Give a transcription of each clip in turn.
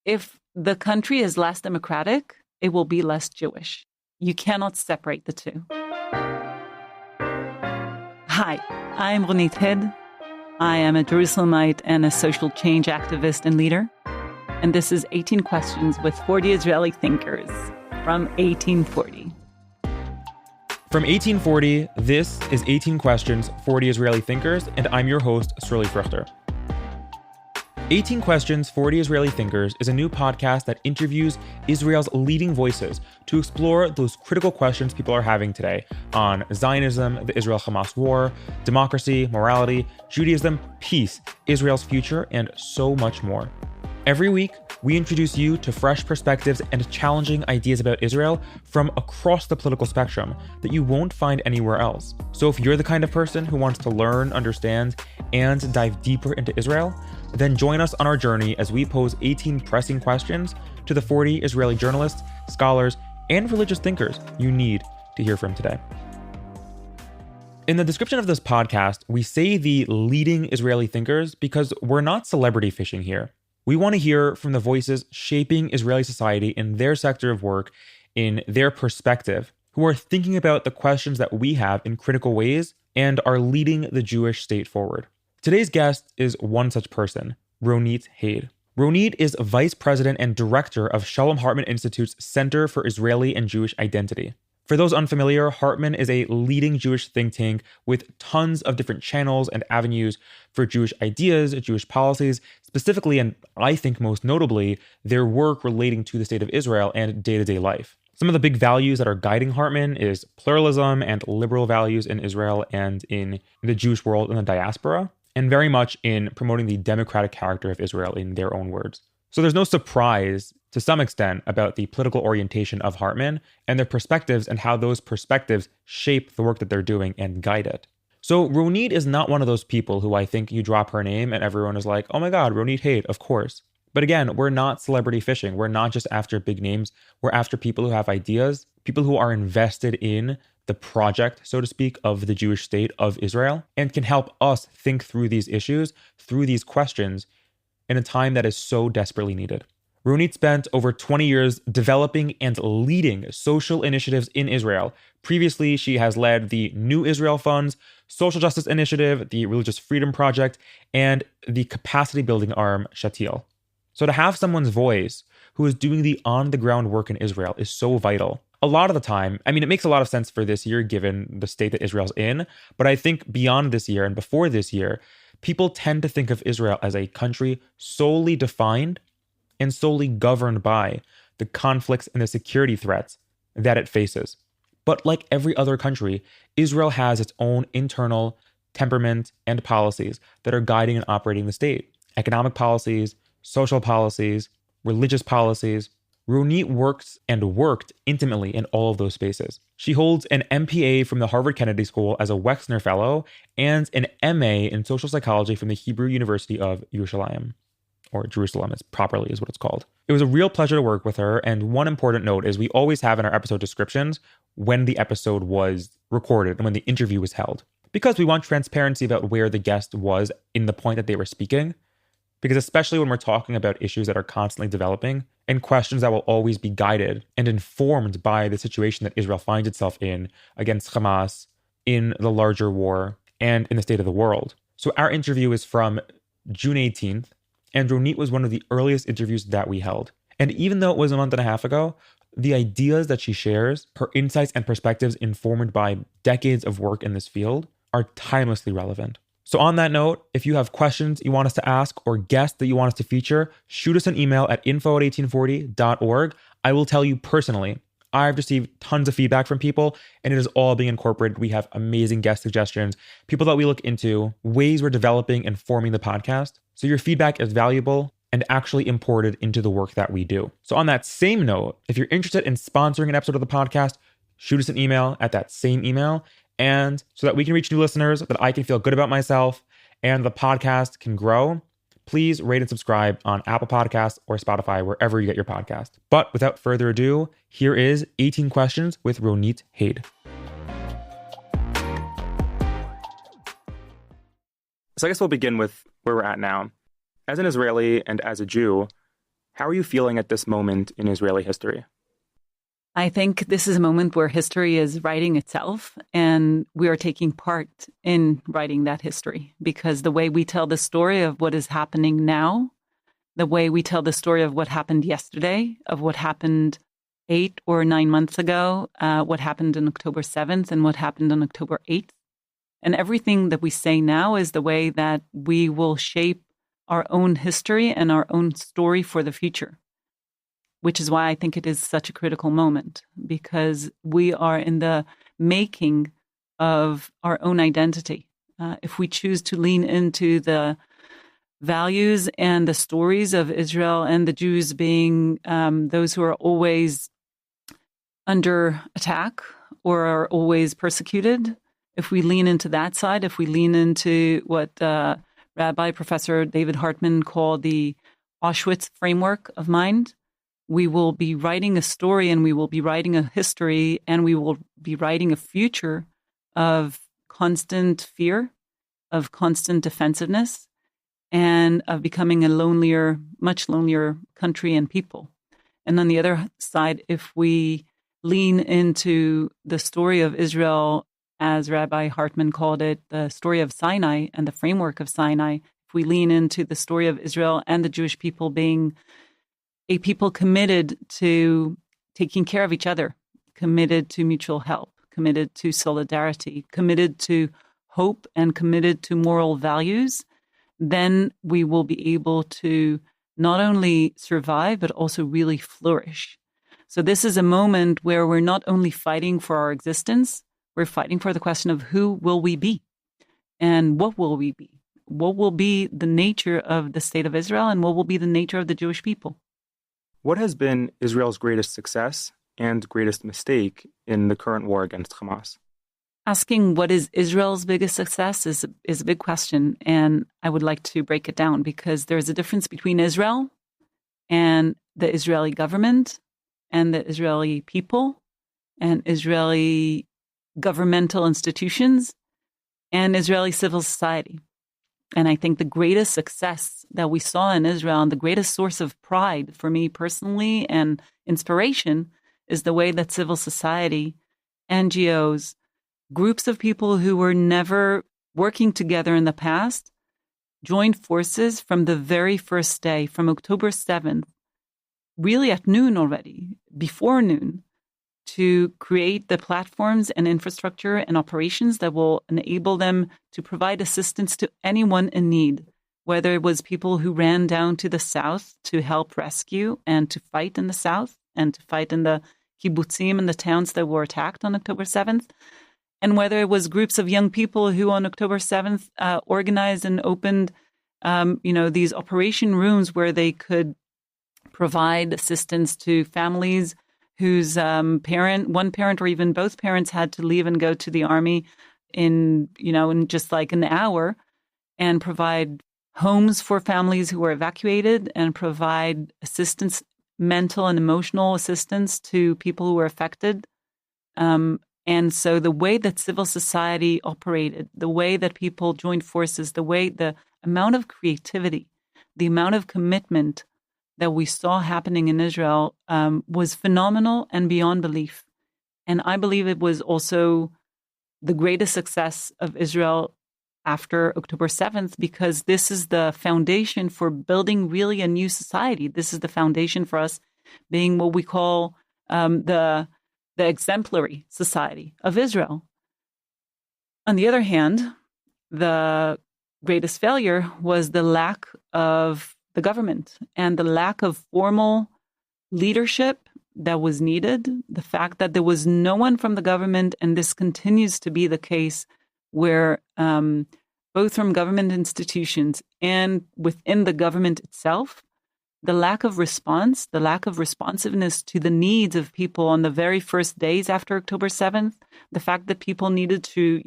If the country is less democratic, it will be less Jewish. You cannot separate the two. Hi, I'm Ronit Heyd. I am a Jerusalemite and a social change activist and leader. And this is 18 Questions with 40 Israeli Thinkers from 1840. From 1840, this is 18 Questions, 40 Israeli Thinkers, and I'm your host, Sterling Fruchter. 18 Questions, 40 Israeli Thinkers is a new podcast that interviews Israel's leading voices to explore those critical questions people are having today on Zionism, the Israel-Hamas war, democracy, morality, Judaism, peace, Israel's future, and so much more. Every week, we introduce you to fresh perspectives and challenging ideas about Israel from across the political spectrum that you won't find anywhere else. So if you're the kind of person who wants to learn, understand, and dive deeper into Israel, then join us on our journey as we pose 18 pressing questions to the 40 Israeli journalists, scholars, and religious thinkers you need to hear from today. In the description of this podcast, we say the leading Israeli thinkers because we're not celebrity fishing here. We want to hear from the voices shaping Israeli society in their sector of work, in their perspective, who are thinking about the questions that we have in critical ways and are leading the Jewish state forward. Today's guest is one such person, Ronit Heyd. Ronit is Vice President and Director of Shalom Hartman Institute's Center for Israeli and Jewish Identity. For those unfamiliar, Hartman is a leading Jewish think tank with tons of different channels and avenues for Jewish ideas, Jewish policies, specifically, and I think most notably, their work relating to the state of Israel and day-to-day life. Some of the big values that are guiding Hartman is pluralism and liberal values in Israel and in the Jewish world and the diaspora, and very much in promoting the democratic character of Israel in their own words. So there's no surprise to some extent about the political orientation of Hartman and their perspectives and how those perspectives shape the work that they're doing and guide it. So Ronit is not one of those people who I think you drop her name and everyone is like, oh my God, Ronit Heyd, of course. But again, we're not celebrity fishing. We're not just after big names. We're after people who have ideas, people who are invested in the project, so to speak, of the Jewish state of Israel and can help us think through these issues, through these questions in a time that is so desperately needed. Ronit spent over 20 years developing and leading social initiatives in Israel. Previously, she has led the New Israel Fund's Social Justice Initiative, the Religious Freedom Project, and the capacity building arm, Shatil. So to have someone's voice who is doing the on-the-ground work in Israel is so vital. A lot of the time, I mean, it makes a lot of sense for this year given the state that Israel's in, but I think beyond this year and before this year, people tend to think of Israel as a country solely defined and solely governed by the conflicts and the security threats that it faces. But like every other country, Israel has its own internal temperament and policies that are guiding and operating the state. Economic policies, social policies, religious policies. Ronit works and worked intimately in all of those spaces. She holds an MPA from the Harvard Kennedy School as a Wexner Fellow and an MA in social psychology from the Hebrew University of Yerushalayim. Or Jerusalem is what it's called. It was a real pleasure to work with her, and one important note is we always have in our episode descriptions when the episode was recorded and when the interview was held, because we want transparency about where the guest was in the point that they were speaking, because especially when we're talking about issues that are constantly developing and questions that will always be guided and informed by the situation that Israel finds itself in against Hamas, in the larger war, and in the state of the world. So our interview is from June 18th, and Ronit was one of the earliest interviews that we held. And even though it was a month and a half ago, the ideas that she shares, her insights and perspectives informed by decades of work in this field, are timelessly relevant. So on that note, if you have questions you want us to ask or guests that you want us to feature, shoot us an email at info@1840.org. I will tell you personally, I've received tons of feedback from people and it is all being incorporated. We have amazing guest suggestions, people that we look into, ways we're developing and forming the podcast. So your feedback is valuable and actually imported into the work that we do. So on that same note, if you're interested in sponsoring an episode of the podcast, shoot us an email at that same email. And so that we can reach new listeners, that I can feel good about myself and the podcast can grow, please rate and subscribe on Apple Podcasts or Spotify, wherever you get your podcast. But without further ado, here is 18 Questions with Ronit Heyd. So I guess we'll begin with where we're at now. As an Israeli and as a Jew, How are you feeling at this moment in Israeli history? I think this is a moment where history is writing itself, and we are taking part in writing that history, because the way we tell the story of what is happening now, the way we tell the story of what happened yesterday, of what happened 8 or 9 months ago, what happened on October 7th and what happened on October 8th, and everything that we say now is the way that we will shape our own history and our own story for the future. Which is why I think it is such a critical moment, because we are in the making of our own identity. If we choose to lean into the values and the stories of Israel and the Jews being those who are always under attack or are always persecuted, if we lean into that side, if we lean into what Rabbi Professor David Hartman called the Auschwitz framework of mind, we will be writing a story, and we will be writing a history, and we will be writing a future of constant fear, of constant defensiveness, and of becoming a lonelier, much lonelier country and people. And on the other side, if we lean into the story of Israel, as Rabbi Hartman called it, the story of Sinai and the framework of Sinai, if we lean into the story of Israel and the Jewish people being a people committed to taking care of each other, committed to mutual help, committed to solidarity, committed to hope, and committed to moral values, then we will be able to not only survive, but also really flourish. So this is a moment where we're not only fighting for our existence, we're fighting for the question of who will we be and what will we be? What will be the nature of the state of Israel, and what will be the nature of the Jewish people? What has been Israel's greatest success and greatest mistake in the current war against Hamas? Asking what is Israel's biggest success is a big question, and I would like to break it down, because there's a difference between Israel and the Israeli government and the Israeli people and Israeli governmental institutions and Israeli civil society. And I think the greatest success that we saw in Israel, and the greatest source of pride for me personally and inspiration, is the way that civil society, NGOs, groups of people who were never working together in the past, joined forces from the very first day, from October 7th, really at noon already, before noon, to create the platforms and infrastructure and operations that will enable them to provide assistance to anyone in need, whether it was people who ran down to the south to help rescue and to fight in the south and to fight in the kibbutzim and the towns that were attacked on October 7th, and whether it was groups of young people who on October 7th organized and opened these operation rooms where they could provide assistance to families whose one parent or even both parents had to leave and go to the army in just like an hour, and provide homes for families who were evacuated and provide assistance, mental and emotional assistance to people who were affected. And so the way that civil society operated, the way that people joined forces, the amount of creativity, the amount of commitment that we saw happening in Israel was phenomenal and beyond belief. And I believe it was also the greatest success of Israel after October 7th, because this is the foundation for building really a new society. This is the foundation for us being what we call the exemplary society of Israel. On the other hand, the greatest failure was the lack of the government and the lack of formal leadership that was needed. The fact that there was no one from the government, and this continues to be the case, where both from government institutions and within the government itself, the lack of response, the lack of responsiveness to the needs of people on the very first days after October 7th, the fact that people needed to,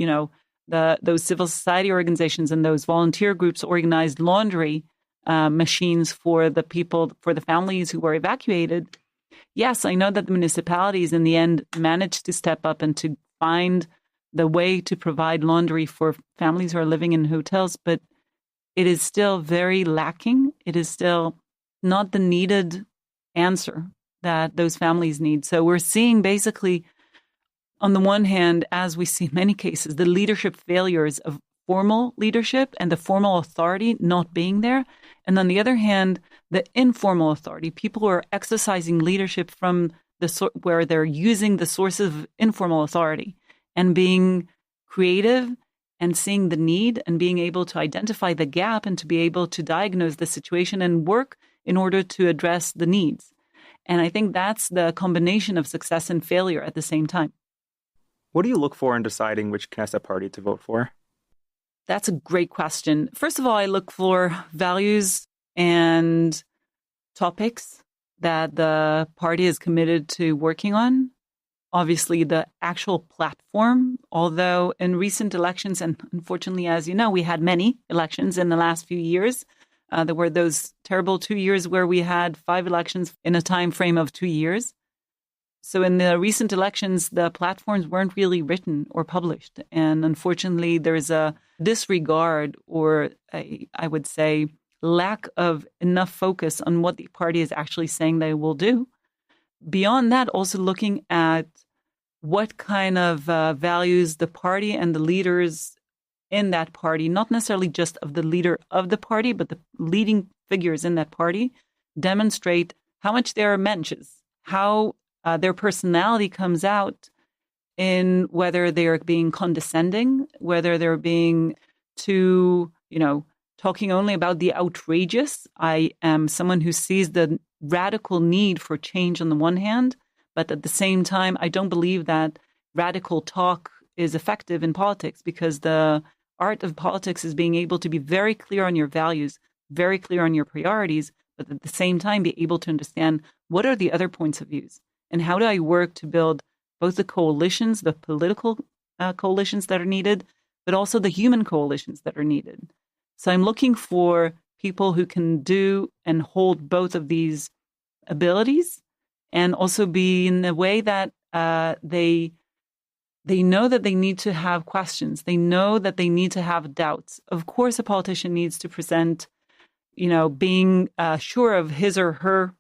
those civil society organizations and those volunteer groups organized laundry machines for the people, for the families who were evacuated. Yes, I know that the municipalities in the end managed to step up and to find the way to provide laundry for families who are living in hotels, but it is still very lacking. It is still not the needed answer that those families need. So we're seeing basically, on the one hand, as we see in many cases, the leadership failures of formal leadership and the formal authority not being there. And on the other hand, the informal authority, people who are exercising leadership from where they're using the sources of informal authority and being creative and seeing the need and being able to identify the gap and to be able to diagnose the situation and work in order to address the needs. And I think that's the combination of success and failure at the same time. What do you look for in deciding which Knesset party to vote for? That's a great question. First of all, I look for values and topics that the party is committed to working on. Obviously, the actual platform, although in recent elections, and unfortunately, as you know, we had many elections in the last few years. There were those terrible 2 years where we had 5 elections in a time frame of 2 years. So in the recent elections, the platforms weren't really written or published. And unfortunately, there's a disregard or I would say lack of enough focus on what the party is actually saying they will do. Beyond that, also looking at what kind of values the party and the leaders in that party, not necessarily just of the leader of the party, but the leading figures in that party, demonstrate how much they are mensches, how their personality comes out in whether they're being condescending, whether they're being too, talking only about the outrageous. I am someone who sees the radical need for change on the one hand, but at the same time, I don't believe that radical talk is effective in politics, because the art of politics is being able to be very clear on your values, very clear on your priorities, but at the same time be able to understand what are the other points of views and how do I work to build both the coalitions, the political coalitions that are needed, but also the human coalitions that are needed. So I'm looking for people who can do and hold both of these abilities, and also be in a way that they know that they need to have questions. They know that they need to have doubts. Of course, a politician needs to present, being sure of his or her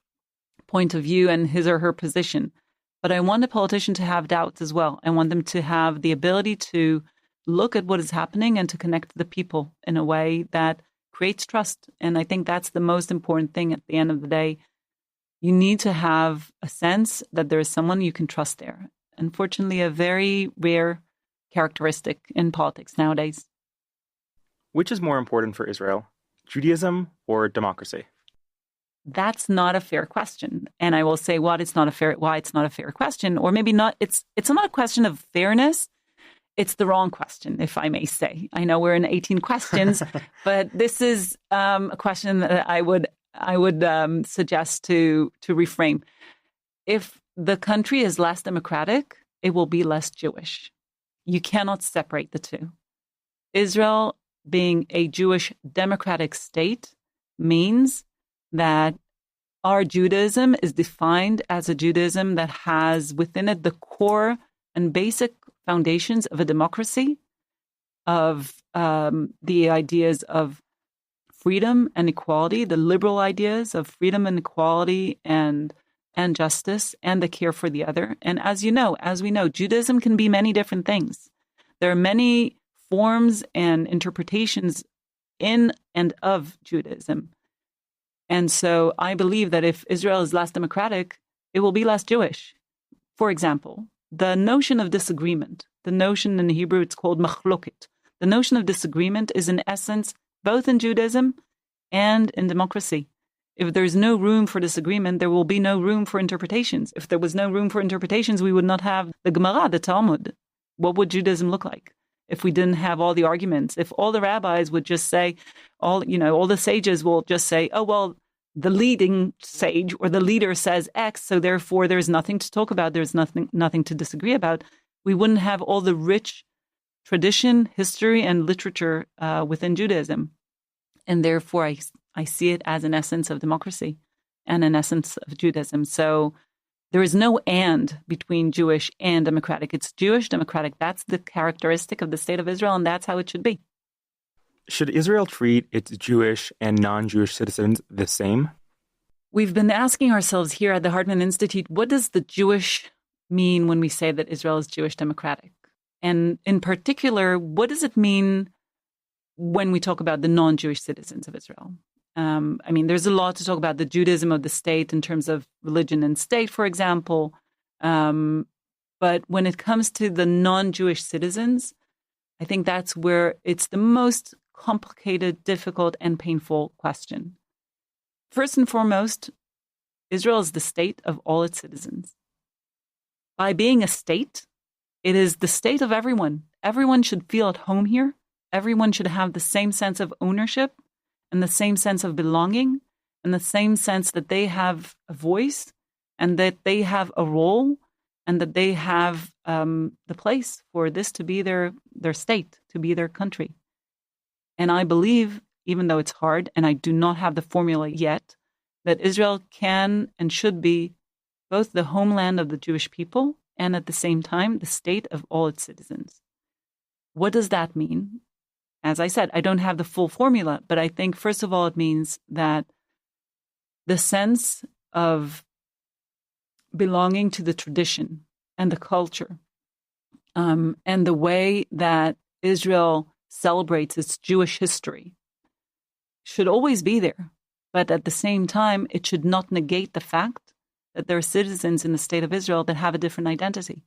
point of view and his or her position. But I want a politician to have doubts as well. I want them to have the ability to look at what is happening and to connect to the people in a way that creates trust. And I think that's the most important thing at the end of the day. You need to have a sense that there is someone you can trust there. Unfortunately, a very rare characteristic in politics nowadays. Which is more important for Israel, Judaism or democracy? That's not a fair question. And I will say why it's not a fair question, or maybe not. It's not a question of fairness. It's the wrong question, if I may say. I know we're in 18 questions, but this is a question that I would suggest to reframe. If the country is less democratic, it will be less Jewish. You cannot separate the two. Israel being a Jewish democratic state means that our Judaism is defined as a Judaism that has within it the core and basic foundations of a democracy, of the ideas of freedom and equality, the liberal ideas of freedom and equality and justice and the care for the other. And as we know, Judaism can be many different things. There are many forms and interpretations in and of Judaism. And so I believe that if Israel is less democratic, it will be less Jewish. For example, the notion of disagreement, the notion in Hebrew, it's called machloket. The notion of disagreement is in essence both in Judaism and in democracy. If there's no room for disagreement, there will be no room for interpretations. If there was no room for interpretations, we would not have the Gemara, the Talmud. What would Judaism look like if we didn't have all the arguments? If all the rabbis would just say, all the sages will just say, oh, well, the leading sage or the leader says X, so therefore there's nothing to talk about, there's nothing to disagree about. We wouldn't have all the rich tradition, history, and literature within Judaism. And therefore, I see it as an essence of democracy and an essence of Judaism. So there is no and between Jewish and democratic. It's Jewish, democratic. That's the characteristic of the state of Israel, and that's how it should be. Should Israel treat its Jewish and non-Jewish citizens the same? We've been asking ourselves here at the Hartman Institute, what does the Jewish mean when we say that Israel is Jewish democratic? And in particular, what does it mean when we talk about the non-Jewish citizens of Israel? There's a lot to talk about the Judaism of the state in terms of religion and state, for example. But when it comes to the non-Jewish citizens, I think that's where it's the most complicated, difficult, and painful question. First and foremost, Israel is the state of all its citizens. By being a state, it is the state of everyone. Everyone should feel at home here. Everyone should have the same sense of ownership and the same sense of belonging and the same sense that they have a voice and that they have a role and that they have the place for this to be their state, to be their country. And I believe, even though it's hard, and I do not have the formula yet, that Israel can and should be both the homeland of the Jewish people and at the same time the state of all its citizens. What does that mean? As I said, I don't have the full formula, but I think, first of all, it means that the sense of belonging to the tradition and the culture and the way that Israel celebrates its Jewish history should always be there. But at the same time, it should not negate the fact that there are citizens in the state of Israel that have a different identity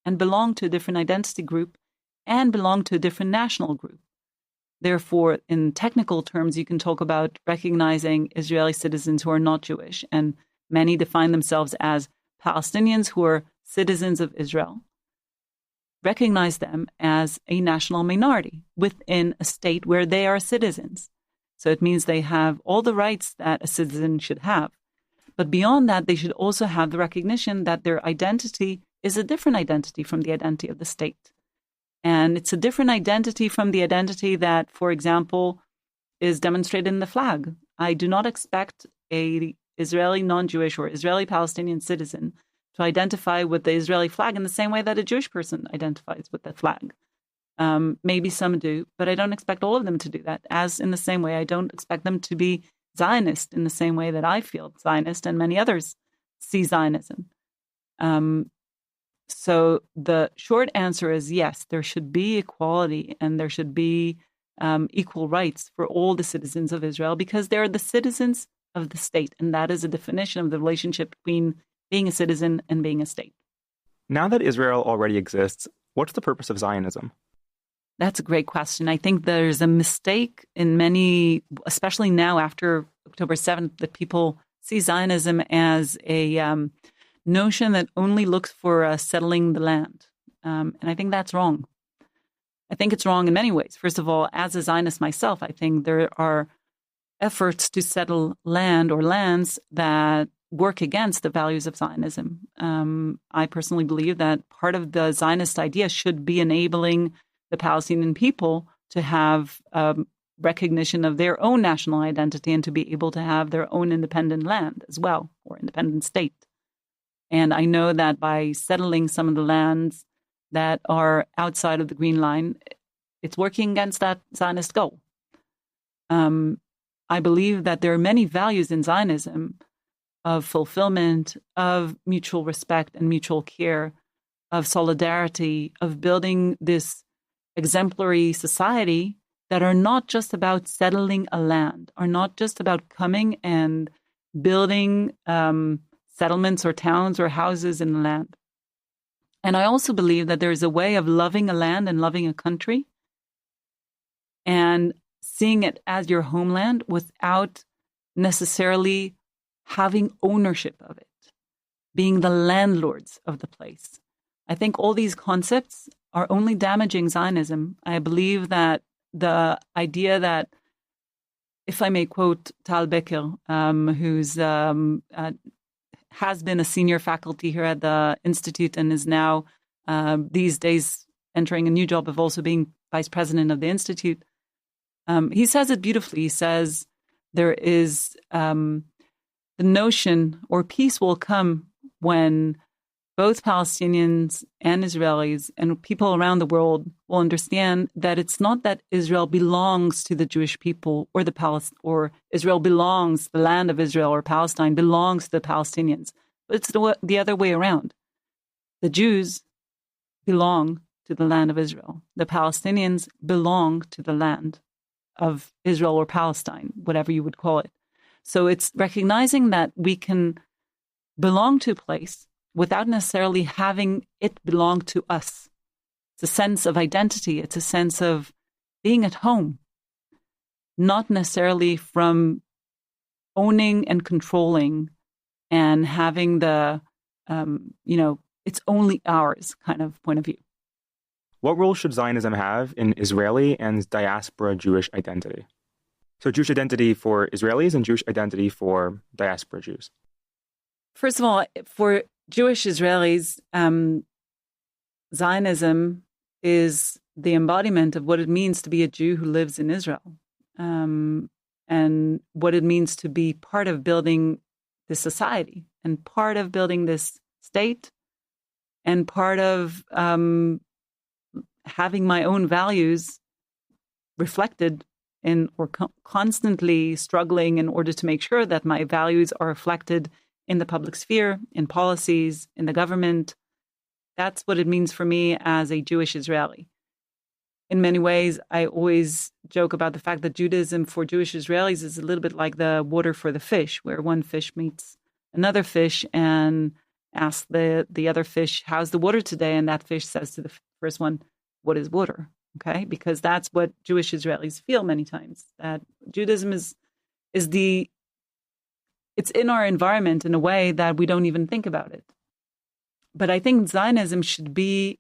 and belong to a different identity group and belong to a different national group. Therefore, in technical terms, you can talk about recognizing Israeli citizens who are not Jewish, and many define themselves as Palestinians who are citizens of Israel. Recognize them as a national minority within a state where they are citizens. So it means they have all the rights that a citizen should have. But beyond that, they should also have the recognition that their identity is a different identity from the identity of the state. And it's a different identity from the identity that, for example, is demonstrated in the flag. I do not expect an Israeli non-Jewish or Israeli Palestinian citizen to identify with the Israeli flag in the same way that a Jewish person identifies with the flag. Maybe some do, but I don't expect all of them to do that. As in the same way, I don't expect them to be Zionist in the same way that I feel Zionist and many others see Zionism. So the short answer is yes, there should be equality and there should be equal rights for all the citizens of Israel because they're the citizens of the state. And that is a definition of the relationship between being a citizen and being a state. Now that Israel already exists, what's the purpose of Zionism? That's a great question. I think there's a mistake in many, especially now after October 7th, that people see Zionism as a notion that only looks for settling the land. And I think that's wrong. I think it's wrong in many ways. First of all, as a Zionist myself, I think there are efforts to settle land or lands that work against the values of Zionism. I personally believe that part of the Zionist idea should be enabling the Palestinian people to have recognition of their own national identity and to be able to have their own independent land as well, or independent state. And I know that by settling some of the lands that are outside of the Green Line, it's working against that Zionist goal. I believe that there are many values in Zionism of fulfillment, of mutual respect and mutual care, of solidarity, of building this exemplary society that are not just about settling a land, are not just about coming and building settlements or towns or houses in the land. And I also believe that there is a way of loving a land and loving a country and seeing it as your homeland without necessarily having ownership of it, being the landlords of the place. I think all these concepts are only damaging Zionism. I believe that the idea that, if I may quote Tal Becker, who's has been a senior faculty here at the Institute and is now these days entering a new job of also being vice president of the Institute. He says it beautifully. He says there is the notion, or peace will come when both Palestinians and Israelis and people around the world will understand that it's not that Israel belongs to the Jewish people or or Israel belongs, the land of Israel or Palestine belongs to the Palestinians. But it's the other way around. The Jews belong to the land of Israel. The Palestinians belong to the land of Israel or Palestine, whatever you would call it. So it's recognizing that we can belong to a place without necessarily having it belong to us. It's a sense of identity. It's a sense of being at home, not necessarily from owning and controlling and having the, it's only ours kind of point of view. What role should Zionism have in Israeli and diaspora Jewish identity? So Jewish identity for Israelis and Jewish identity for diaspora Jews. First of all, for Jewish Israelis, Zionism is the embodiment of what it means to be a Jew who lives in Israel, and what it means to be part of building this society and part of building this state and part of having my own values reflected in or constantly struggling in order to make sure that my values are reflected in the public sphere, in policies, in the government. That's what it means for me as a Jewish Israeli. In many ways, I always joke about the fact that Judaism for Jewish Israelis is a little bit like the water for the fish, where one fish meets another fish and asks the other fish, how's the water today? And that fish says to the first one, what is water? Okay, because that's what Jewish Israelis feel many times, that Judaism is it's in our environment in a way that we don't even think about it. But I think Zionism should be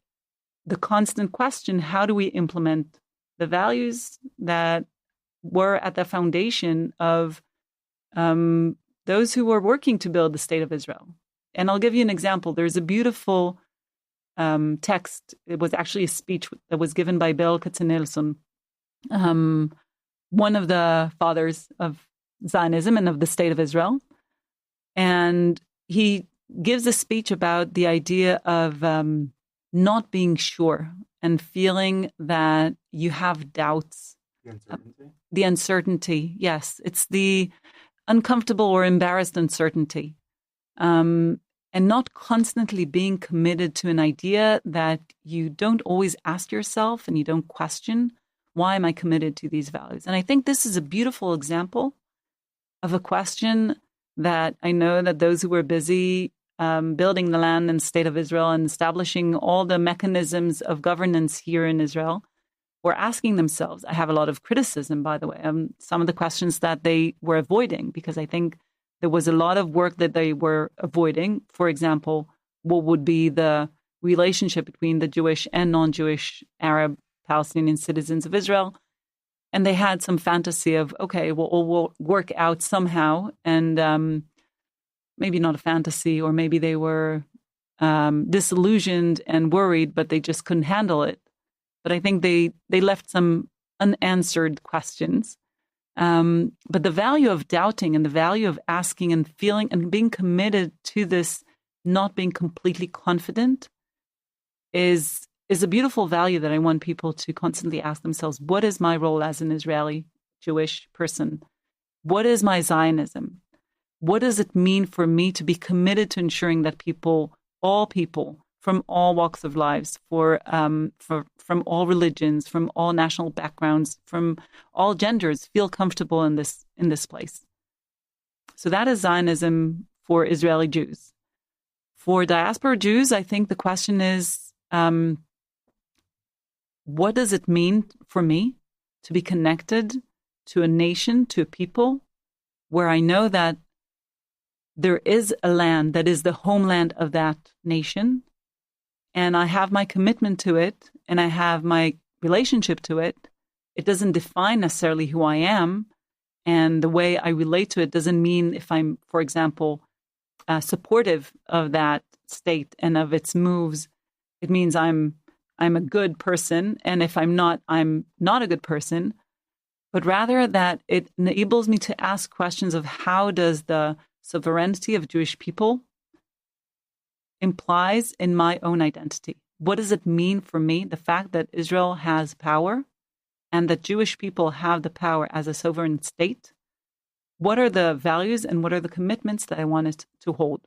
the constant question, how do we implement the values that were at the foundation of those who were working to build the state of Israel? And I'll give you an example. There's a beautiful text. It was actually a speech that was given by Berl Katzenelson, one of the fathers of Zionism and of the state of Israel. And he gives a speech about the idea of not being sure and feeling that you have doubts. The uncertainty? The uncertainty, yes. It's the uncomfortable or embarrassed uncertainty. And not constantly being committed to an idea that you don't always ask yourself and you don't question, why am I committed to these values? And I think this is a beautiful example of a question that I know that those who were busy building the land and state of Israel and establishing all the mechanisms of governance here in Israel were asking themselves. I have a lot of criticism, by the way, some of the questions that they were avoiding, because I think there was a lot of work that they were avoiding. For example, what would be the relationship between the Jewish and non-Jewish Arab Palestinian citizens of Israel? And they had some fantasy of, okay, well, we'll work out somehow. And maybe not a fantasy, or maybe they were disillusioned and worried, but they just couldn't handle it. But I think they left some unanswered questions. But the value of doubting and the value of asking and feeling and being committed to this, not being completely confident, is a beautiful value that I want people to constantly ask themselves. What is my role as an Israeli Jewish person? What is my Zionism? What does it mean for me to be committed to ensuring that all people from all walks of lives, from all religions, from all national backgrounds, from all genders, feel comfortable in this place? So that is Zionism for Israeli Jews. For diaspora Jews, I think the question is, what does it mean for me to be connected to a nation, to a people, where I know that there is a land that is the homeland of that nation, and I have my commitment to it, and I have my relationship to it. It doesn't define necessarily who I am, and the way I relate to it doesn't mean if I'm, for example, supportive of that state and of its moves, it means I'm a good person, and if I'm not a good person, but rather that it enables me to ask questions of how does the sovereignty of Jewish people implies in my own identity. What does it mean for me, the fact that Israel has power and that Jewish people have the power as a sovereign state? What are the values and what are the commitments that I wanted to hold?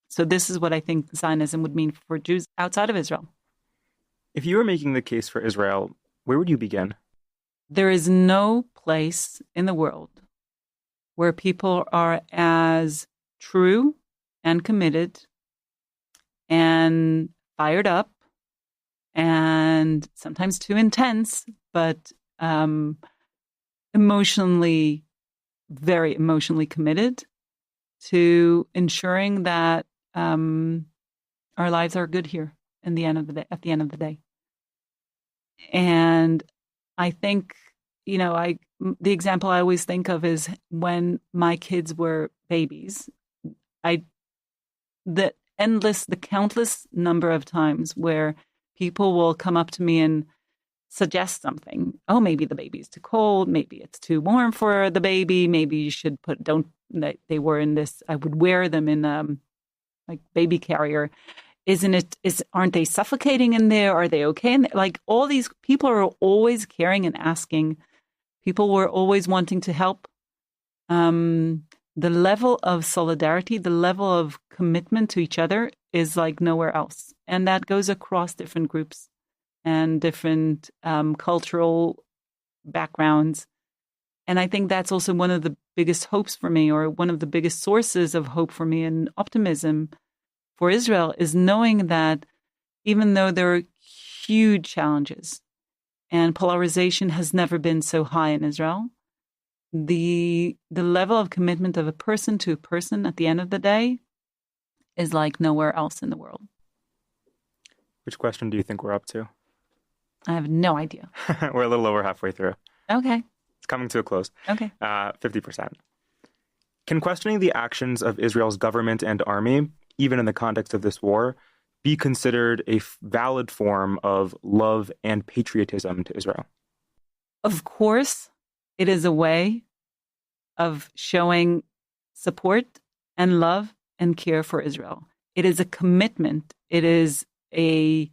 So this is what I think Zionism would mean for Jews outside of Israel. If you were making the case for Israel, where would you begin? There is no place in the world where people are as true and committed and fired up and sometimes too intense, but very emotionally committed to ensuring that our lives are good here at the end of the day. And I think, the example I always think of is when my kids were babies, the countless number of times where people will come up to me and suggest something. Oh, maybe the baby's too cold. Maybe it's too warm for the baby. Maybe you should they were in this, I would wear them in like baby carrier. Aren't they suffocating in there? Are they okay? And like all these people are always caring and asking. People were always wanting to help. The level of solidarity, the level of commitment to each other is like nowhere else. And that goes across different groups and different cultural backgrounds. And I think that's also one of the biggest hopes for me, or one of the biggest sources of hope for me and optimism for Israel, is knowing that even though there are huge challenges and polarization has never been so high in Israel, the level of commitment of a person to a person at the end of the day is like nowhere else in the world. Which question do you think we're up to? I have no idea. We're a little over halfway through. Okay. It's coming to a close. Okay. 50%. Can questioning the actions of Israel's government and army, even in the context of this war, be considered a valid form of love and patriotism to Israel? Of course, it is a way of showing support and love and care for Israel. It is a commitment. It is a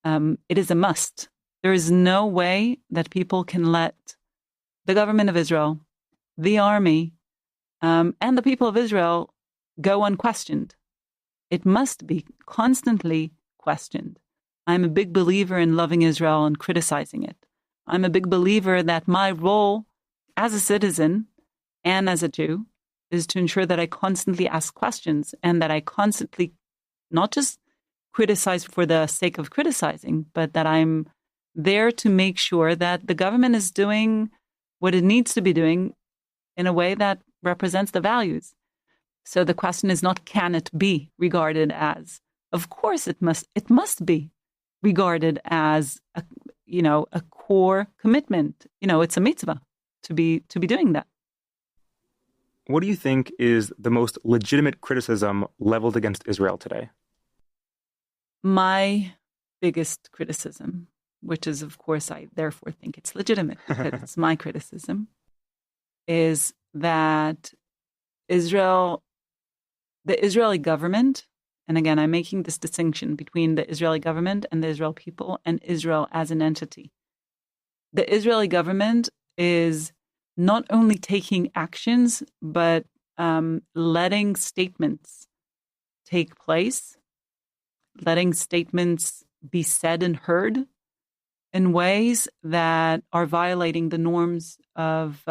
must. There is no way that people can let the government of Israel, the army, and the people of Israel go unquestioned. It must be constantly questioned. I'm a big believer in loving Israel and criticizing it. I'm a big believer that my role as a citizen and as a Jew is to ensure that I constantly ask questions and that I constantly not just criticize for the sake of criticizing, but that I'm there to make sure that the government is doing what it needs to be doing in a way that represents the values. So the question is not, can it be regarded as? Of course it must be regarded as a core commitment. It's a mitzvah to be doing that. What do you think is the most legitimate criticism leveled against Israel today? My biggest criticism, which is, of course, I therefore think it's legitimate because it's my criticism, is that the Israeli government, and again, I'm making this distinction between the Israeli government and the Israeli people and Israel as an entity. The Israeli government is not only taking actions, but letting statements take place, letting statements be said and heard in ways that are violating the norms of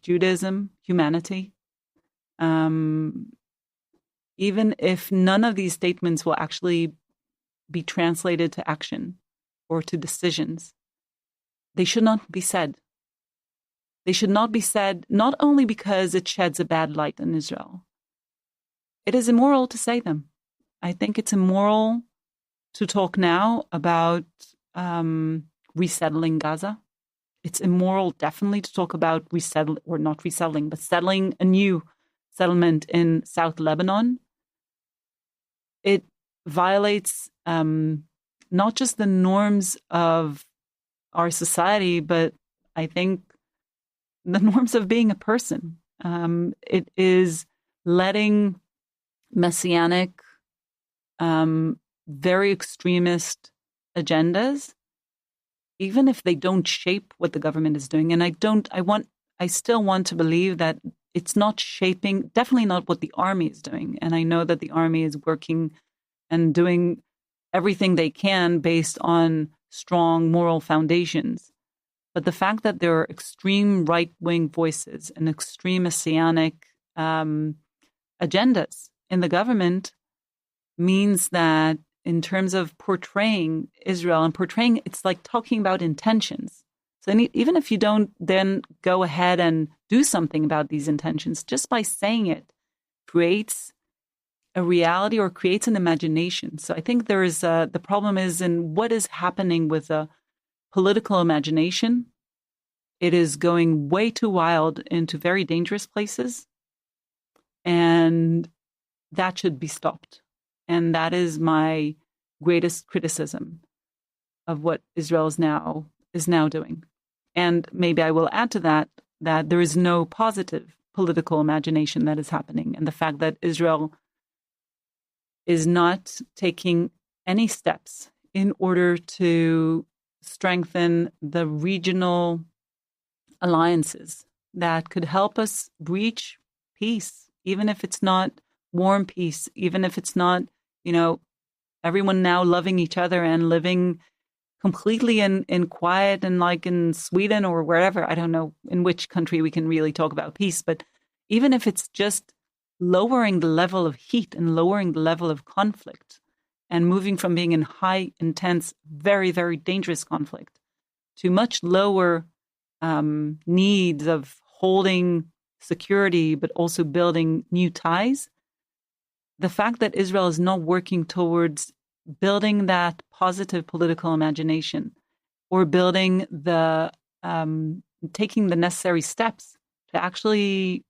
Judaism, humanity. Even if none of these statements will actually be translated to action or to decisions, they should not be said. They should not be said not only because it sheds a bad light on Israel. It is immoral to say them. I think it's immoral to talk now about resettling Gaza. It's immoral, definitely, to talk about settling a new settlement in South Lebanon. It violates not just the norms of our society, but I think the norms of being a person. It is letting messianic, very extremist agendas, even if they don't shape what the government is doing. And I still want to believe that it's not shaping, definitely not what the army is doing. And I know that the army is working and doing everything they can based on strong moral foundations. But the fact that there are extreme right-wing voices and extreme messianic agendas in the government means that in terms of portraying Israel and portraying, it's like talking about intentions. So even if you don't then go ahead and do something about these intentions, just by saying it creates a reality or creates an imagination. So I think there is the problem is in what is happening with a political imagination. It is going way too wild into very dangerous places, and that should be stopped. And that is my greatest criticism of what Israel is now doing. And maybe I will add to that there is no positive political imagination that is happening. And the fact that Israel is not taking any steps in order to strengthen the regional alliances that could help us reach peace, even if it's not warm peace, even if it's not, everyone now loving each other and living completely in quiet and like in Sweden or wherever. I don't know in which country we can really talk about peace, but even if it's just lowering the level of heat and lowering the level of conflict and moving from being in high, intense, very, very dangerous conflict to much lower needs of holding security, but also building new ties. The fact that Israel is not working towards building that positive political imagination or building taking the necessary steps to actually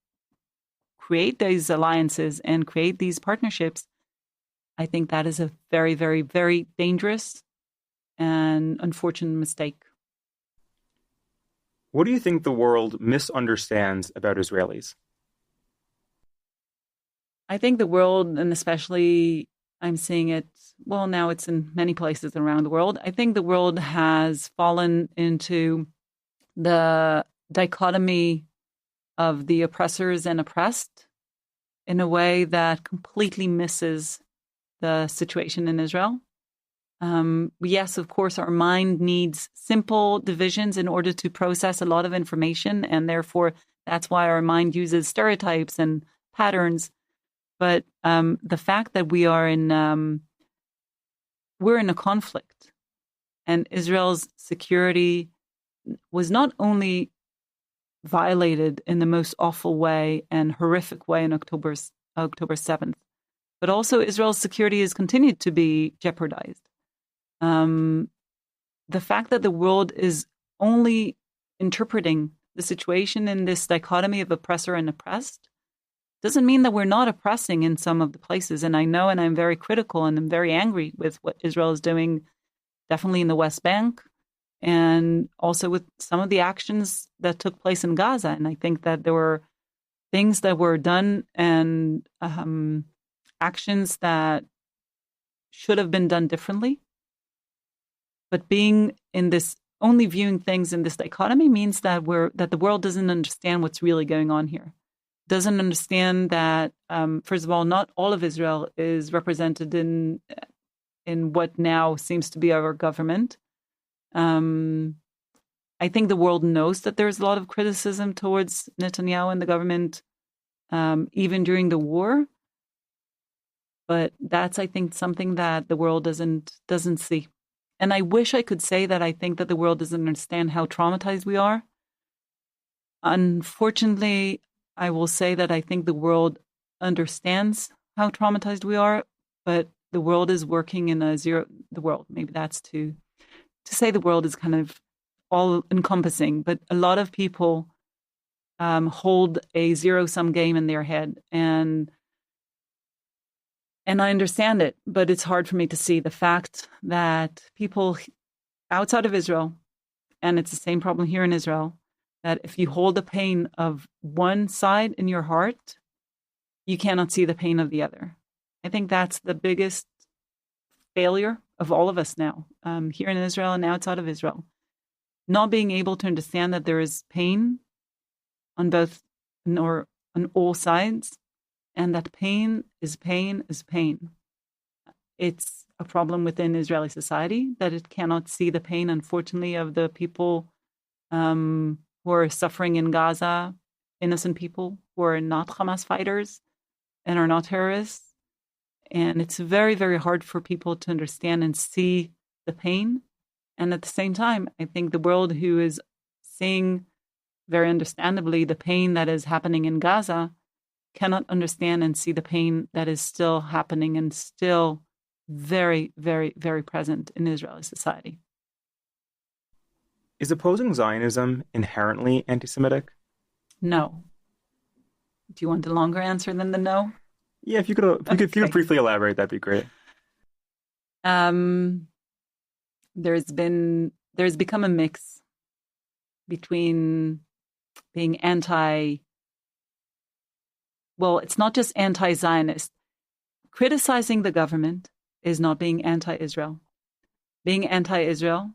create these alliances and create these partnerships, I think that is a very, very, very dangerous and unfortunate mistake. What do you think the world misunderstands about Israelis? I think the world, and especially I'm seeing it, well, now it's in many places around the world. I think the world has fallen into the dichotomy of the oppressors and oppressed in a way that completely misses the situation in Israel. Yes, of course, our mind needs simple divisions in order to process a lot of information, and therefore that's why our mind uses stereotypes and patterns. But the fact that we're in a conflict, and Israel's security was not only violated in the most awful way and horrific way on October 7th, but also Israel's security has continued to be jeopardized. The fact that the world is only interpreting the situation in this dichotomy of oppressor and oppressed doesn't mean that we're not oppressing in some of the places. And I know, and I'm very critical and I'm very angry with what Israel is doing, definitely in the West Bank, and also with some of the actions that took place in Gaza. And I think that there were things that were done and actions that should have been done differently. But being in this, only viewing things in this dichotomy means that the world doesn't understand what's really going on here. Doesn't understand that, first of all, not all of Israel is represented in what now seems to be our government. I think the world knows that there's a lot of criticism towards Netanyahu and the government, even during the war. But that's, I think, something that the world doesn't see. And I wish I could say that I think that the world doesn't understand how traumatized we are. Unfortunately, I will say that I think the world understands how traumatized we are, but the world is working in the world. Maybe that's to say the world is kind of all encompassing, but a lot of people hold a zero-sum game in their head. And I understand it, but it's hard for me to see the fact that people outside of Israel, and it's the same problem here in Israel, that if you hold the pain of one side in your heart, you cannot see the pain of the other. I think that's the biggest failure of all of us now, here in Israel and outside of Israel. Not being able to understand that there is pain on both or on all sides, and that pain is pain is pain. It's a problem within Israeli society that it cannot see the pain, unfortunately, of the people who are suffering in Gaza, innocent people who are not Hamas fighters and are not terrorists. And it's very, very hard for people to understand and see the pain. And at the same time, I think the world who is seeing very understandably the pain that is happening in Gaza cannot understand and see the pain that is still happening and still very, very, very present in Israeli society. Is opposing Zionism inherently anti-Semitic? No. Do you want a longer answer than the no? Yeah, if you could briefly elaborate, that'd be great. There's become a mix between being it's not just anti-Zionist. Criticizing the government is not being anti-Israel. Being anti-Israel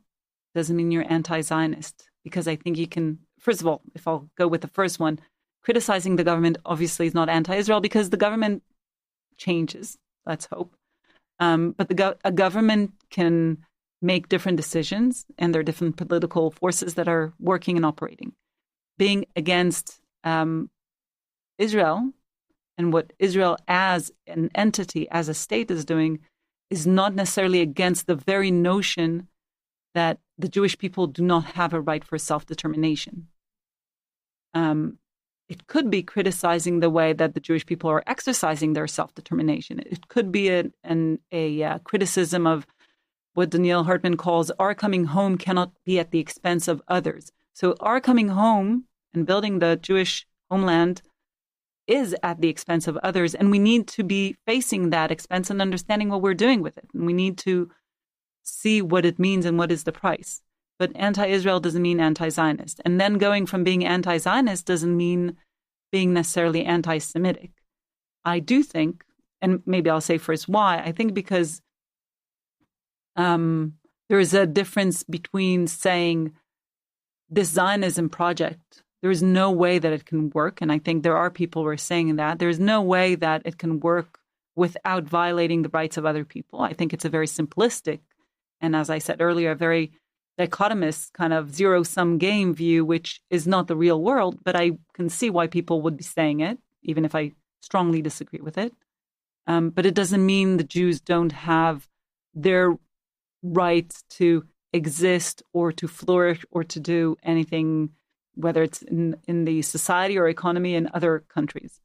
doesn't mean you're anti-Zionist, because I think you can, first of all, if I'll go with the first one, criticizing the government obviously is not anti-Israel because the government changes, let's hope. But a government can make different decisions, and there are different political forces that are working and operating. Being against Israel and what Israel as an entity, as a state is doing, is not necessarily against the very notion that the Jewish people do not have a right for self-determination. It could be criticizing the way that the Jewish people are exercising their self-determination. It could be a criticism of what Daniel Hartman calls our coming home cannot be at the expense of others. So our coming home and building the Jewish homeland is at the expense of others, and we need to be facing that expense and understanding what we're doing with it. And we need to see what it means and what is the price. But anti-Israel doesn't mean anti-Zionist. And then going from being anti-Zionist doesn't mean being necessarily anti-Semitic. I do think, and maybe I'll say first why, I think because there is a difference between saying this Zionism project, there is no way that it can work. And I think there are people who are saying that. There's no way that it can work without violating the rights of other people. I think it's a very simplistic, and as I said earlier, a very dichotomous kind of zero-sum game view, which is not the real world, but I can see why people would be saying it, even if I strongly disagree with it. But it doesn't mean the Jews don't have their right to exist or to flourish or to do anything, whether it's in the society or economy in other countries.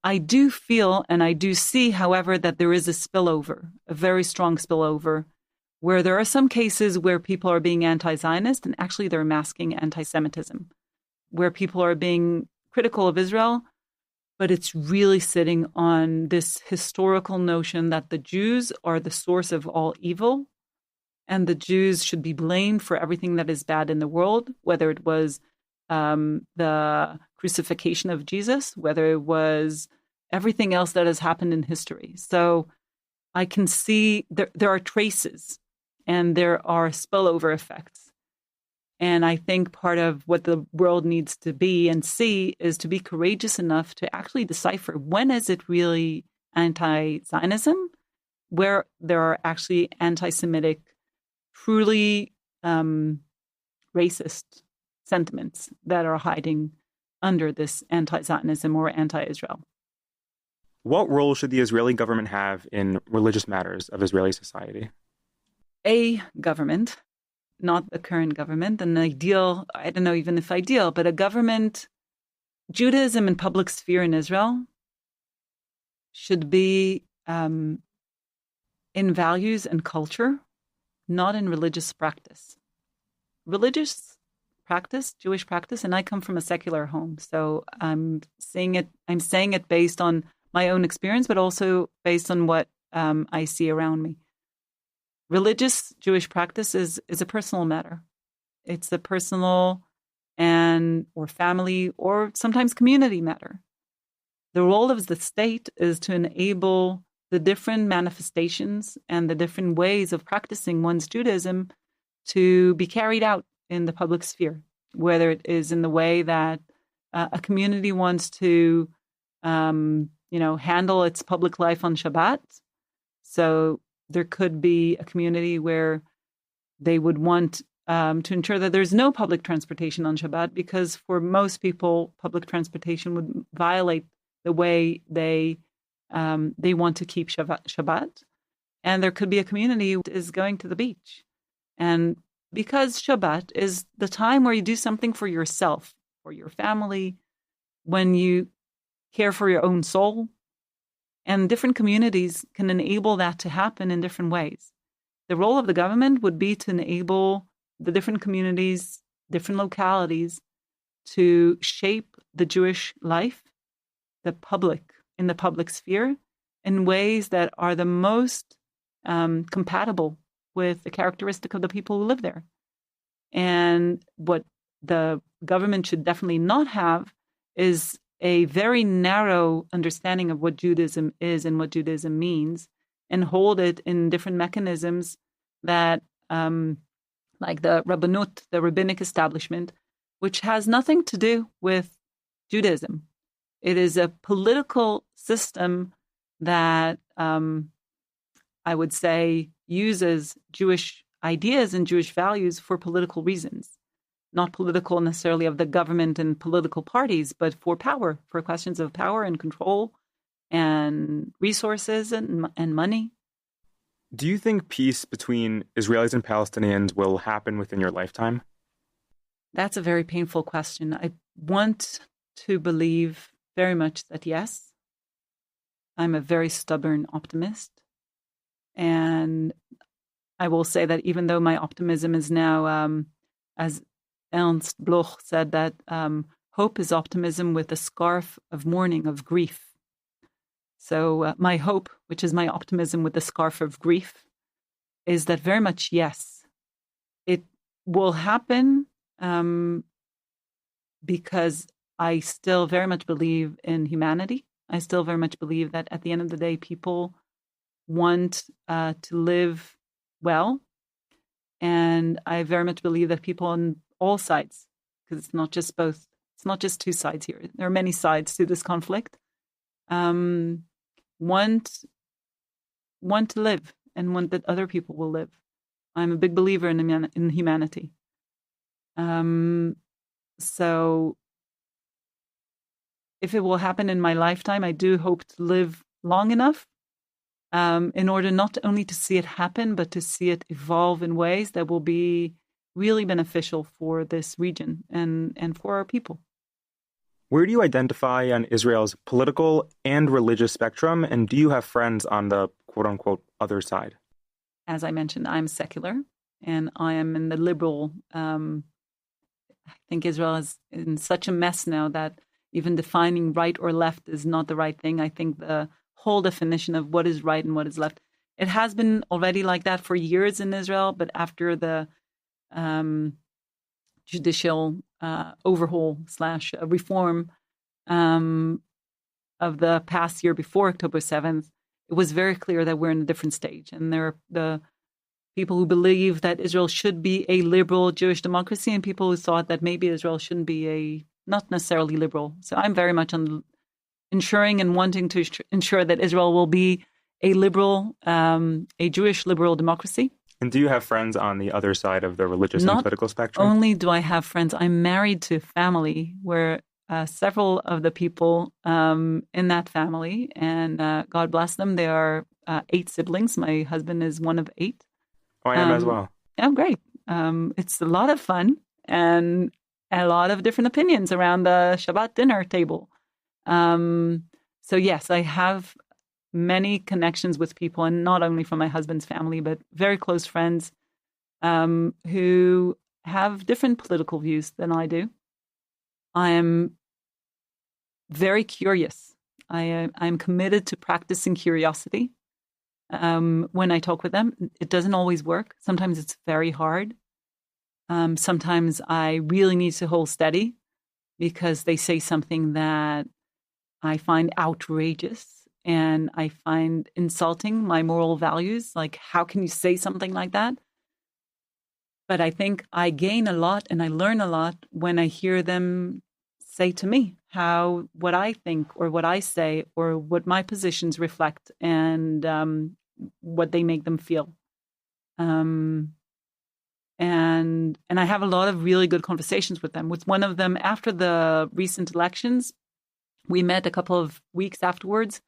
I do feel and I do see, however, that there is a spillover, a very strong spillover, where there are some cases where people are being anti-Zionist and actually they're masking anti-Semitism, where people are being critical of Israel, but it's really sitting on this historical notion that the Jews are the source of all evil and the Jews should be blamed for everything that is bad in the world, whether it was the crucifixion of Jesus, whether it was everything else that has happened in history. So I can see there are traces and there are spillover effects. And I think part of what the world needs to be and see is to be courageous enough to actually decipher when is it really anti-Zionism, where there are actually anti-Semitic, truly racist sentiments that are hiding under this anti-Zionism or anti-Israel. What role should the Israeli government have in religious matters of Israeli society? A government, not the current government, an ideal, I don't know even if ideal, but a government, Judaism in public sphere in Israel should be in values and culture, not in religious practice. Religious practice, Jewish practice, and I come from a secular home, so I'm saying it based on my own experience, but also based on what I see around me. Religious Jewish practice is a personal matter. It's a personal or family or sometimes community matter. The role of the state is to enable the different manifestations and the different ways of practicing one's Judaism to be carried out in the public sphere, whether it is in the way that a community wants to, handle its public life on Shabbat. So there could be a community where they would want to ensure that there's no public transportation on Shabbat, because for most people, public transportation would violate the way they want to keep Shabbat. And there could be a community that is going to the beach. And because Shabbat is the time where you do something for yourself, for your family, when you care for your own soul, and different communities can enable that to happen in different ways. The role of the government would be to enable the different communities, different localities, to shape the Jewish life, in the public sphere, in ways that are the most compatible with the characteristic of the people who live there. And what the government should definitely not have is a very narrow understanding of what Judaism is and what Judaism means, and hold it in different mechanisms that, like the Rabbanut, the rabbinic establishment, which has nothing to do with Judaism. It is a political system that I would say uses Jewish ideas and Jewish values for political reasons. Not political necessarily of the government and political parties, but for power, for questions of power and control and resources and money. Do you think peace between Israelis and Palestinians will happen within your lifetime? That's a very painful question. I want to believe very much that yes. I'm a very stubborn optimist. And I will say that even though my optimism is now, as Ernst Bloch said, that hope is optimism with a scarf of mourning, of grief. So my hope, which is my optimism with the scarf of grief, is that very much yes. It will happen because I still very much believe in humanity. I still very much believe that at the end of the day, people want to live well. And I very much believe that people on all sides, because it's not just two sides here. There are many sides to this conflict. Want to live and want that other people will live. I'm a big believer in humanity. So if it will happen in my lifetime, I do hope to live long enough in order not only to see it happen, but to see it evolve in ways that will be really beneficial for this region and for our people. Where do you identify on Israel's political and religious spectrum, and do you have friends on the quote-unquote other side? As I mentioned, I'm secular, and I am in the liberal. I think Israel is in such a mess now that even defining right or left is not the right thing. I think the whole definition of what is right and what is left, it has been already like that for years in Israel, but after the judicial overhaul / reform of the past year before October 7th, it was very clear that we're in a different stage. And there are the people who believe that Israel should be a liberal Jewish democracy and people who thought that maybe Israel shouldn't be not necessarily liberal. So I'm very much on ensuring and wanting to ensure that Israel will be a liberal, a Jewish liberal democracy. And do you have friends on the other side of the religious and political spectrum? Not only do I have friends, I'm married to a family where several of the people in that family, and God bless them, they are 8 siblings. My husband is one of 8. Oh, I am as well. Oh, great. It's a lot of fun and a lot of different opinions around the Shabbat dinner table. So yes, I have many connections with people, and not only from my husband's family, but very close friends who have different political views than I do. I am very curious. I'm committed to practicing curiosity. When I talk with them, it doesn't always work. Sometimes it's very hard. Sometimes I really need to hold steady because they say something that I find outrageous. and I find insulting my moral values. Like, how can you say something like that? But I think I gain a lot and I learn a lot when I hear them say to me what I think or what I say or what my positions reflect and what they make them feel. And I have a lot of really good conversations with them. With one of them after the recent elections, we met a couple of weeks afterwards.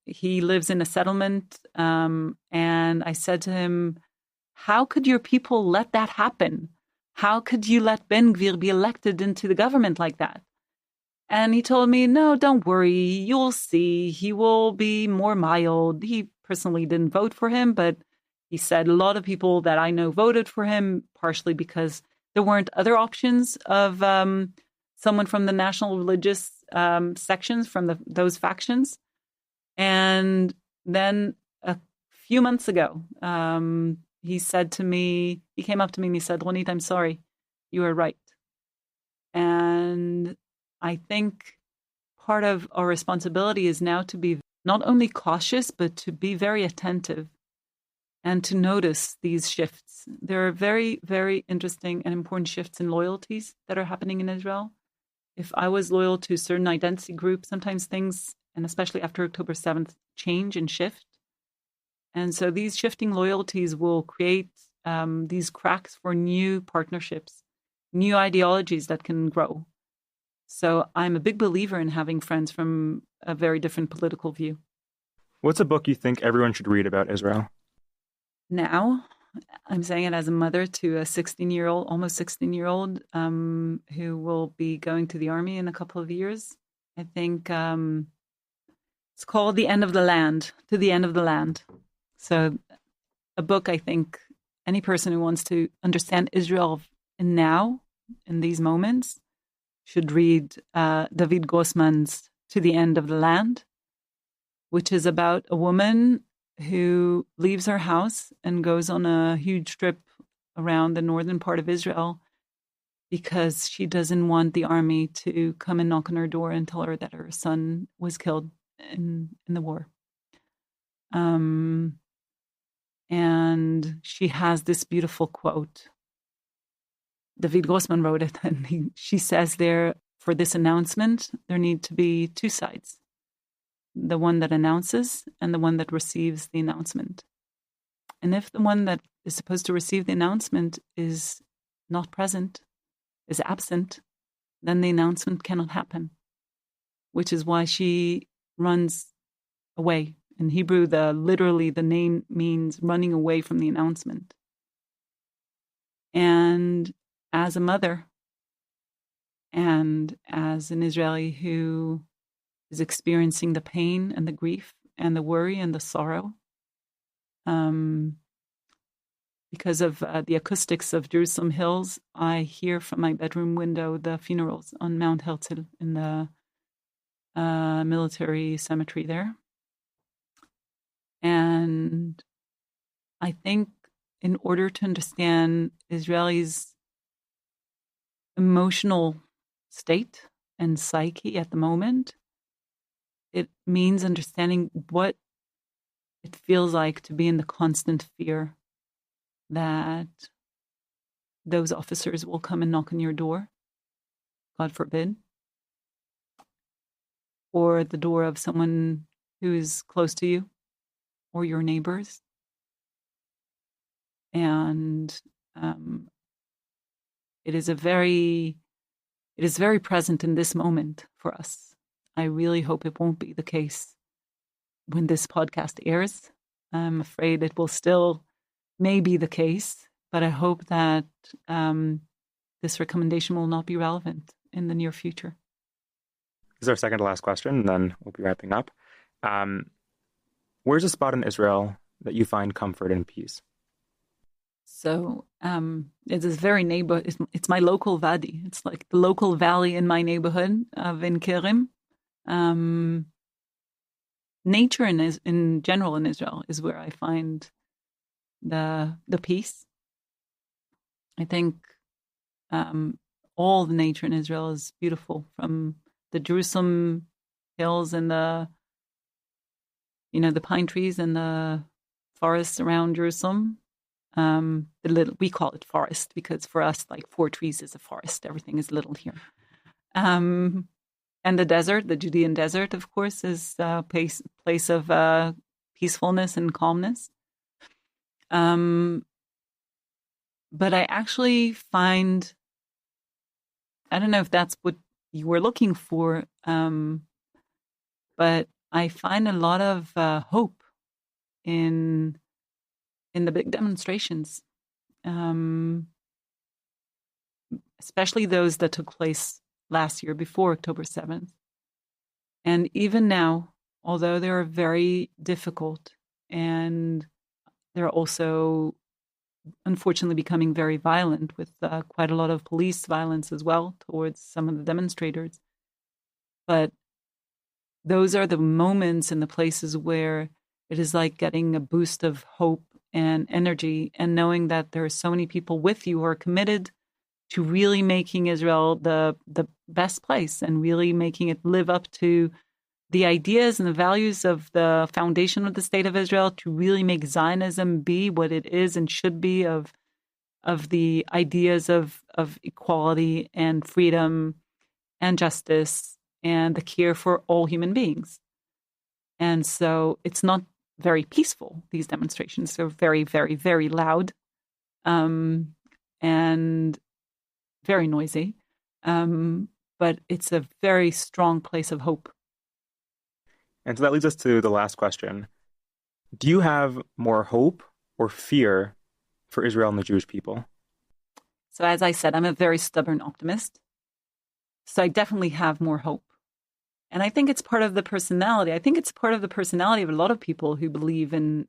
He lives in a settlement, and I said to him, how could your people let that happen? How could you let Ben Gvir be elected into the government like that? And he told me, no, don't worry. You'll see. He will be more mild. He personally didn't vote for him, but he said a lot of people that I know voted for him, partially because there weren't other options of someone from the national religious sections from those factions. And then a few months ago, he came up to me and he said, Ronit, I'm sorry, you are right. And I think part of our responsibility is now to be not only cautious, but to be very attentive and to notice these shifts. There are very, very interesting and important shifts in loyalties that are happening in Israel. If I was loyal to a certain identity group, sometimes things, and especially after October 7th, change and shift. And so these shifting loyalties will create these cracks for new partnerships, new ideologies that can grow. So I'm a big believer in having friends from a very different political view. What's a book you think everyone should read about Israel? Now, I'm saying it as a mother to a 16-year-old, almost 16-year-old, who will be going to the army in a couple of years. I think it's called The End of the Land, To the End of the Land. So a book, I think, any person who wants to understand Israel now, in these moments, should read David Grossman's To the End of the Land, which is about a woman who leaves her house and goes on a huge trip around the northern part of Israel because she doesn't want the army to come and knock on her door and tell her that her son was killed in the war. And she has this beautiful quote. David Grossman wrote it, and she says there, for this announcement, there need to be two sides. The one that announces and the one that receives the announcement. And if the one that is supposed to receive the announcement is not present, is absent, then the announcement cannot happen, which is why she runs away. In Hebrew, literally the name means running away from the announcement. And as a mother and as an Israeli who is experiencing the pain and the grief and the worry and the sorrow because of the acoustics of Jerusalem hills, I hear from my bedroom window the funerals on Mount Herzl in the military cemetery there. And I think in order to understand Israelis' emotional state and psyche at the moment, it means understanding what it feels like to be in the constant fear that those officers will come and knock on your door, God forbid, or the door of someone who is close to you or your neighbors. And it is very present in this moment for us. I really hope it won't be the case when this podcast airs. I'm afraid it will still may be the case, but I hope that this recommendation will not be relevant in the near future. This is our second to last question, and then we'll be wrapping up. Where's a spot in Israel that you find comfort and peace? So it is very it's my local valley. It's like the local valley in my neighborhood of In Kerem. Nature in general in Israel is where I find the peace. I think all the nature in Israel is beautiful, from the Jerusalem hills and the the pine trees and the forests around Jerusalem. We call it forest because for us, like 4 trees is a forest. Everything is little here. And the desert, the Judean desert, of course, is a place of peacefulness and calmness. But I actually find, I don't know if that's what you were looking for, but I find a lot of hope in the big demonstrations, especially those that took place last year before October 7th. And even now, although they are very difficult and they're also unfortunately becoming very violent with quite a lot of police violence as well towards some of the demonstrators. But those are the moments and the places where it is like getting a boost of hope and energy and knowing that there are so many people with you who are committed to really making Israel the best place and really making it live up to the ideas and the values of the foundation of the state of Israel, to really make Zionism be what it is and should be, of the ideas of equality and freedom and justice and the care for all human beings. And so it's not very peaceful, these demonstrations. They're very, very, very loud and very noisy. But it's a very strong place of hope. And so that leads us to the last question. Do you have more hope or fear for Israel and the Jewish people? So as I said, I'm a very stubborn optimist. So I definitely have more hope. And I think it's part of the personality. I think it's part of the personality of a lot of people who believe in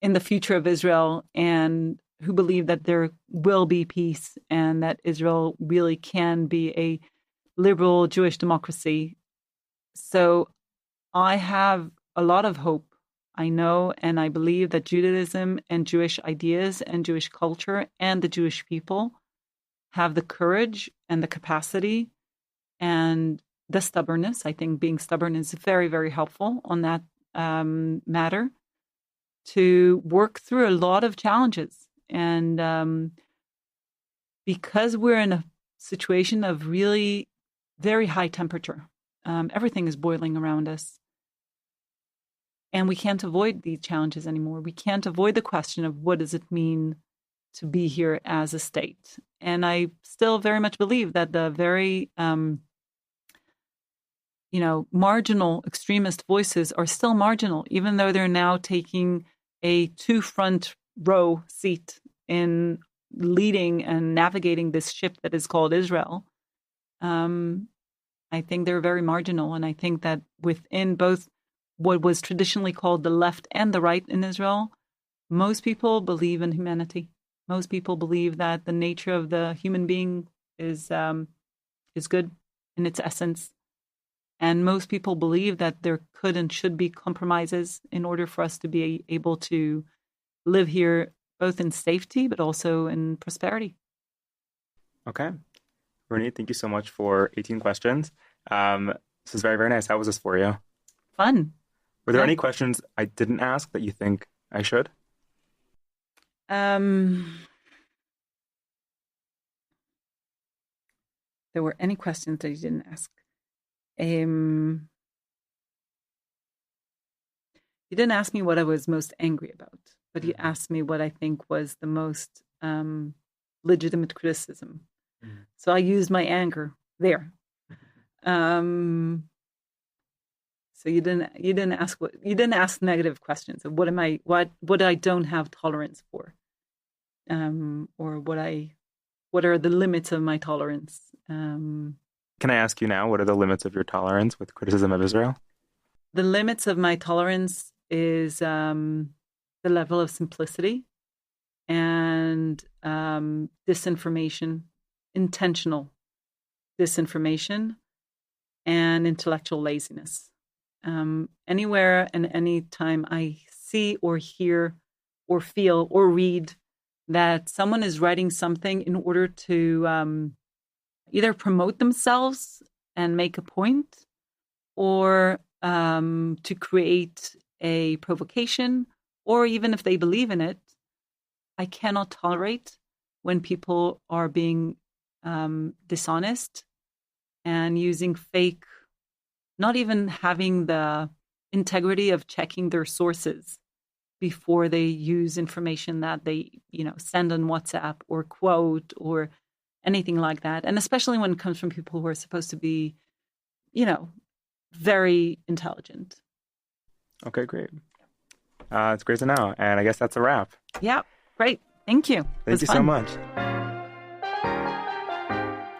the future of Israel and who believe that there will be peace and that Israel really can be a liberal Jewish democracy. So I have a lot of hope. I know and I believe that Judaism and Jewish ideas and Jewish culture and the Jewish people have the courage and the capacity and the stubbornness. I think being stubborn is very, very helpful on that matter, to work through a lot of challenges. And because we're in a situation of really very high temperature, everything is boiling around us. And we can't avoid these challenges anymore. We can't avoid the question of what does it mean to be here as a state. And I still very much believe that the very, marginal extremist voices are still marginal, even though they're now taking a 2 front row seat in leading and navigating this ship that is called Israel. I think they're very marginal. And I think that within both what was traditionally called the left and the right in Israel, most people believe in humanity. Most people believe that the nature of the human being is good in its essence. And most people believe that there could and should be compromises in order for us to be able to live here both in safety but also in prosperity. Okay. Ronit, thank you so much for 18 questions. This is very, very nice. How was this for you? Fun. Were there any questions I didn't ask that you think I should? There were any questions that you didn't ask. You didn't ask me what I was most angry about, but you asked me what I think was the most legitimate criticism. Mm-hmm. So I used my anger there. So you didn't ask negative questions of what I don't have tolerance for, or what are the limits of my tolerance. Can I ask you now, what are the limits of your tolerance with criticism of Israel? The limits of my tolerance is the level of simplicity and disinformation, intentional disinformation, and intellectual laziness. Anywhere and any time I see or hear or feel or read that someone is writing something in order to either promote themselves and make a point, or to create a provocation, or even if they believe in it, I cannot tolerate when people are being dishonest and using fake, not even having the integrity of checking their sources before they use information that they, send on WhatsApp or quote or anything like that. And especially when it comes from people who are supposed to be, very intelligent. Okay, great. It's great to know. And I guess that's a wrap. Yeah, great. Thank you. Thank you so much.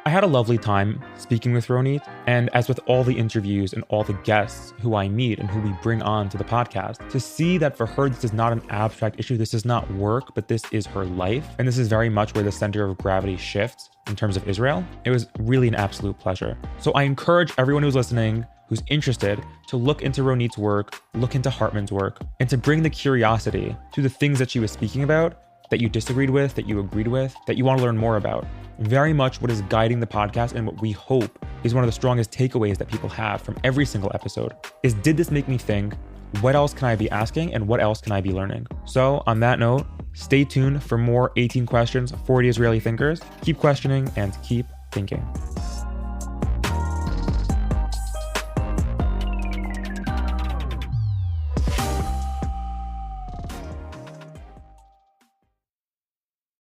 I had a lovely time speaking with Ronit, and as with all the interviews and all the guests who I meet and who we bring on to the podcast, to see that for her, this is not an abstract issue, this is not work, but this is her life, and this is very much where the center of gravity shifts in terms of Israel. It was really an absolute pleasure. So I encourage everyone who's listening, who's interested, to look into Ronit's work, look into Hartman's work, and to bring the curiosity to the things that she was speaking about, that you disagreed with, that you agreed with, that you want to learn more about. Very much what is guiding the podcast and what we hope is one of the strongest takeaways that people have from every single episode is, did this make me think? What else can I be asking and what else can I be learning? So on that note, stay tuned for more 18 questions, 40 Israeli thinkers. Keep questioning and keep thinking.